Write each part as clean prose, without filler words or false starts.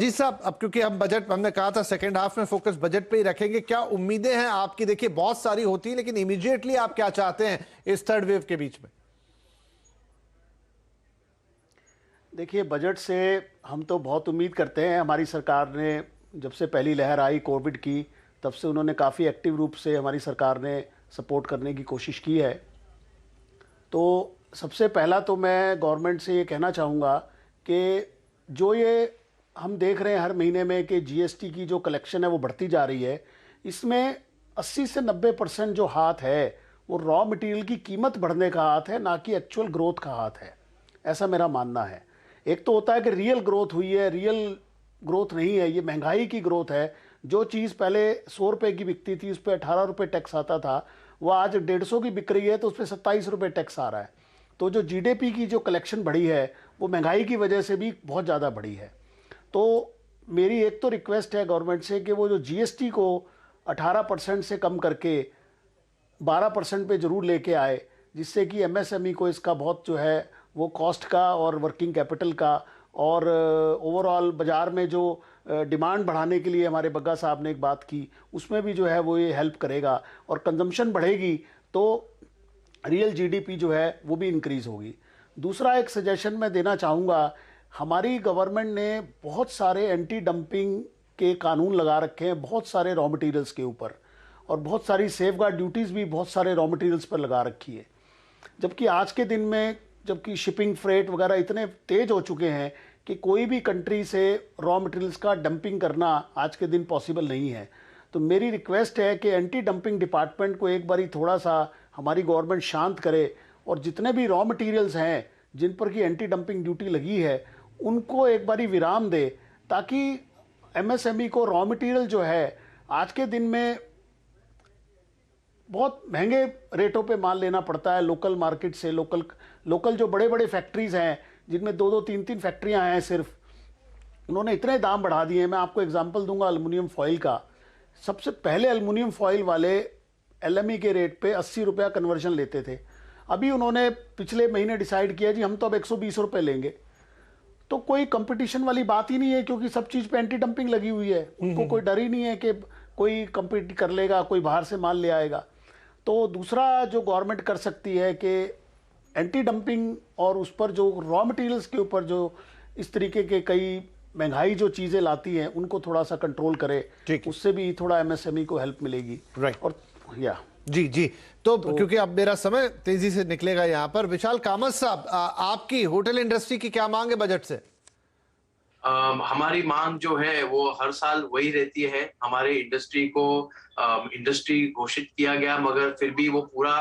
जी साहब, अब क्योंकि हम बजट, हमने कहा था सेकंड हाफ में फोकस बजट पे ही रखेंगे, क्या उम्मीदें हैं आपकी? देखिए बहुत सारी होती है, लेकिन इमीडिएटली आप क्या चाहते हैं इस थर्ड वेव के बीच में? देखिए, बजट से हम तो बहुत उम्मीद करते हैं। हमारी सरकार ने जब से पहली लहर आई कोविड की, तब से उन्होंने काफ़ी एक्टिव रूप से हमारी सरकार ने सपोर्ट करने की कोशिश की है। तो सबसे पहला तो मैं गवर्नमेंट से ये कहना चाहूँगा कि जो ये हम देख रहे हैं हर महीने में कि जीएसटी की जो कलेक्शन है वो बढ़ती जा रही है, इसमें 80 से 90% जो हाथ है वो रॉ मटेरियल की कीमत बढ़ने का हाथ है, ना कि एक्चुअल ग्रोथ का हाथ है। ऐसा मेरा मानना है। एक तो होता है कि रियल ग्रोथ हुई है, रियल ग्रोथ नहीं है, ये महंगाई की ग्रोथ है। जो चीज़ पहले 100 रुपये की बिकती थी उस पर 18 रुपये टैक्स आता था, वो आज 150 की बिक रही है तो उस पर 27 रुपये टैक्स आ रहा है। तो जो जीडीपी की जो कलेक्शन बढ़ी है वो महंगाई की वजह से भी बहुत ज़्यादा बढ़ी है। तो मेरी एक तो रिक्वेस्ट है गवर्नमेंट से कि वो जो जीएसटी को 18% से कम करके 12% पे ज़रूर लेके आए, जिससे कि एमएसएमई को इसका बहुत जो है वो कॉस्ट का और वर्किंग कैपिटल का और ओवरऑल बाज़ार में जो डिमांड बढ़ाने के लिए हमारे बग्गा साहब ने एक बात की, उसमें भी जो है वो ये हेल्प करेगा। और कंजम्पशन बढ़ेगी तो रियल जीडीपी जो है वो भी इंक्रीज़ होगी। दूसरा एक सजेशन मैं देना चाहूँगा, हमारी गवर्नमेंट ने बहुत सारे एंटी डंपिंग के कानून लगा रखे हैं बहुत सारे रॉ मटेरियल्स के ऊपर, और बहुत सारी सेफ गार्ड ड्यूटीज़ भी बहुत सारे रॉ मटेरियल्स पर लगा रखी है। जबकि आज के दिन में जबकि शिपिंग फ्रेट वगैरह इतने तेज हो चुके हैं कि कोई भी कंट्री से रॉ मटेरियल्स का डंपिंग करना आज के दिन पॉसिबल नहीं है। तो मेरी रिक्वेस्ट है कि एंटी डंपिंग डिपार्टमेंट को एक बारी थोड़ा सा हमारी गवर्नमेंट शांत करे, और जितने भी रॉ मटेरियल्स हैं जिन पर की एंटी डंपिंग ड्यूटी लगी है उनको एक बारी विराम दे, ताकि एमएसएमई को रॉ मटेरियल जो है आज के दिन में बहुत महंगे रेटों पे माल लेना पड़ता है लोकल मार्केट से। लोकल जो बड़े बड़े फैक्ट्रीज़ हैं जिनमें दो दो तीन तीन फैक्ट्रियां हैं, सिर्फ उन्होंने इतने दाम बढ़ा दिए हैं। मैं आपको एग्जांपल दूंगा एल्युमिनियम फॉइल का। सबसे पहले एल्युमिनियम फॉइल वाले एलएमई के रेट पे 80 रुपया कन्वर्जन लेते थे। अभी उन्होंने पिछले महीने डिसाइड किया जी हम तो अब 120 रुपये लेंगे। तो कोई कंपटीशन वाली बात ही नहीं है, क्योंकि सब चीज़ पे एंटी डंपिंग लगी हुई है। उनको कोई डर ही नहीं है कि कोई कंपीट कर लेगा, कोई बाहर से माल ले आएगा। तो दूसरा जो गवर्नमेंट कर सकती है कि एंटी डंपिंग और उस पर जो रॉ मटेरियल्स के ऊपर जो इस तरीके के कई महंगाई जो चीज़ें लाती हैं उनको थोड़ा सा कंट्रोल करे, उससे भी थोड़ा एमएसएमई को हेल्प मिलेगी। राइट। और या जी जी, तो क्योंकि अब मेरा समय तेजी से निकलेगा यहाँ पर, विशाल कामत साहब, आपकी होटल इंडस्ट्री की क्या मांग है बजट से? हमारी मांग जो है वो हर साल वही रहती है। हमारे इंडस्ट्री को इंडस्ट्री घोषित किया गया, मगर फिर भी वो पूरा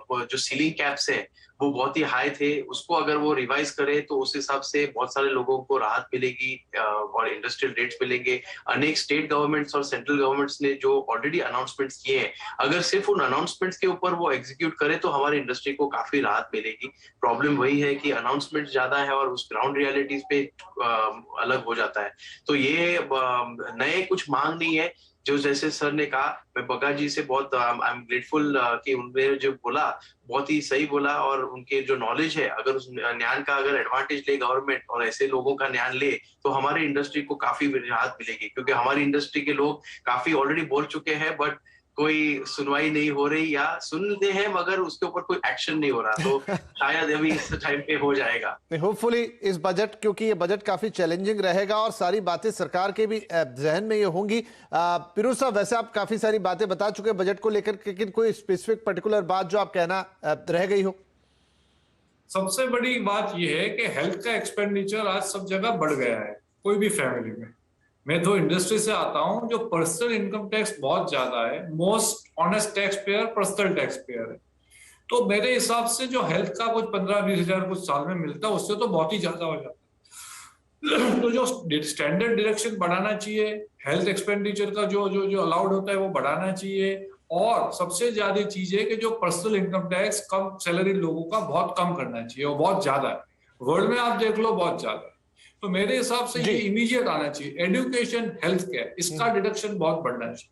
वो जो सीलिंग कैप्स है वो बहुत ही हाई थे। उसको अगर वो रिवाइज करे तो उस हिसाब से बहुत सारे लोगों को राहत मिलेगी और इंडस्ट्रियल रेट्स मिलेंगे। अनेक स्टेट गवर्नमेंट्स और सेंट्रल गवर्नमेंट्स ने जो ऑलरेडी अनाउंसमेंट्स किए हैं, अगर सिर्फ उन अनाउंसमेंट्स के ऊपर वो एग्जीक्यूट करे तो हमारी इंडस्ट्री को काफी राहत मिलेगी। प्रॉब्लम वही है कि अनाउंसमेंट ज्यादा है और उस ग्राउंड रियलिटीज पे अलग हो जाता है। तो ये नए कुछ मांग नहीं है। जो जैसे सर ने कहा, मैं बग्गा जी से बहुत आई एम ग्रेटफुल कि उन्होंने जो बोला बहुत ही सही बोला, और उनके जो नॉलेज है अगर उस ज्ञान का अगर एडवांटेज ले गवर्नमेंट और ऐसे लोगों का ज्ञान ले तो हमारी इंडस्ट्री को काफी राहत मिलेगी। क्योंकि हमारी इंडस्ट्री के लोग काफी ऑलरेडी बोल चुके हैं, बट कोई सुनवाई नहीं हो रही, या सुनते हैं मगर उसके ऊपर कोई एक्शन नहीं हो रहा। तो शायद अभी इस टाइम पे हो जाएगा। होपफुली इस बजट, क्योंकि ये बजट काफी चैलेंजिंग रहेगा और सारी बातें सरकार के भी जहन में ये होंगी। फिरोज साहब, वैसे आप काफी सारी बातें बता चुके हैं बजट को लेकर, लेकिन कोई स्पेसिफिक पर्टिकुलर बात जो आप कहना रह गई हो? सबसे बड़ी बात यह है कि हेल्थ का एक्सपेंडिचर आज सब जगह बढ़ गया है, कोई भी फैमिली में। मैं तो इंडस्ट्री से आता हूं, जो पर्सनल इनकम टैक्स बहुत ज्यादा है। Most honest tax payer personal tax payer है। तो मेरे हिसाब से जो हेल्थ का कुछ 15-20 हजार कुछ साल में मिलता है, उससे तो बहुत ही ज्यादा हो जाता है। तो जो स्टैंडर्ड डायरेक्शन बढ़ाना चाहिए, हेल्थ एक्सपेंडिचर का जो जो जो अलाउड होता है वो बढ़ाना चाहिए। और सबसे ज्यादा चीज है कि जो पर्सनल इनकम टैक्स कम सैलरी लोगों का बहुत कम करना चाहिए, और बहुत ज्यादा है। वर्ल्ड में आप देख लो बहुत ज्यादा है। तो मेरे हिसाब से ये इमीडिएट आना चाहिए। एजुकेशन, हेल्थ केयर, इसका डिडक्शन बहुत बढ़ना चाहिए।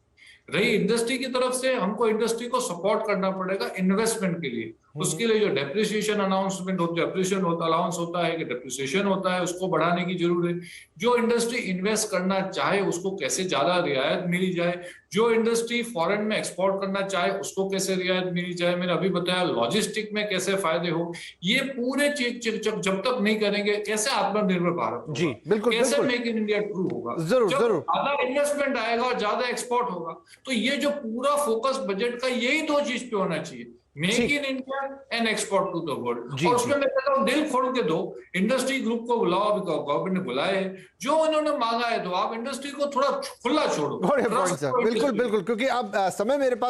रही इंडस्ट्री की तरफ से, हमको इंडस्ट्री को सपोर्ट करना पड़ेगा इन्वेस्टमेंट के लिए, उसके लिए जो डेप्रिसिएशन अनाउंसमेंट डेप्रिसिएशन अलाउंस होता है कि डेप्रिसिएशन होता है, उसको बढ़ाने की जरूरत है। जो इंडस्ट्री इन्वेस्ट करना चाहे उसको कैसे ज्यादा रियायत मिली जाए, जो इंडस्ट्री फॉरेन में एक्सपोर्ट करना चाहे उसको कैसे रियायत मिली जाए, मैंने अभी बताया लॉजिस्टिक में कैसे फायदे हो, ये पूरे चीज जब तक नहीं करेंगे कैसे आत्मनिर्भर भारत होगा, जी बिल्कुल कैसे बिल्कुल, मेक इन इंडिया ट्रू होगा। जरूर जब जरूर, ज्यादा इन्वेस्टमेंट आएगा और ज्यादा एक्सपोर्ट होगा, तो ये जो पूरा फोकस बजट का यही दो चीज पे होना चाहिए, मेक ठीक, in India and export to the world. जी और जी उसमें मैं कहता हूँ दिल खोल के दो, इंडस्ट्री ग्रुप को बुलाओ, अभी गवर्नमेंट ने बुलाए हैं, जो उन्होंने मांगा है तो आप इंडस्ट्री को थोड़ा खुला छोड़ो, बड़े पॉइंट ट्रस्ट सर, करो बिल्कुल इंडस्ट्री। बिल्कुल, क्योंकि अब समय मेरे पास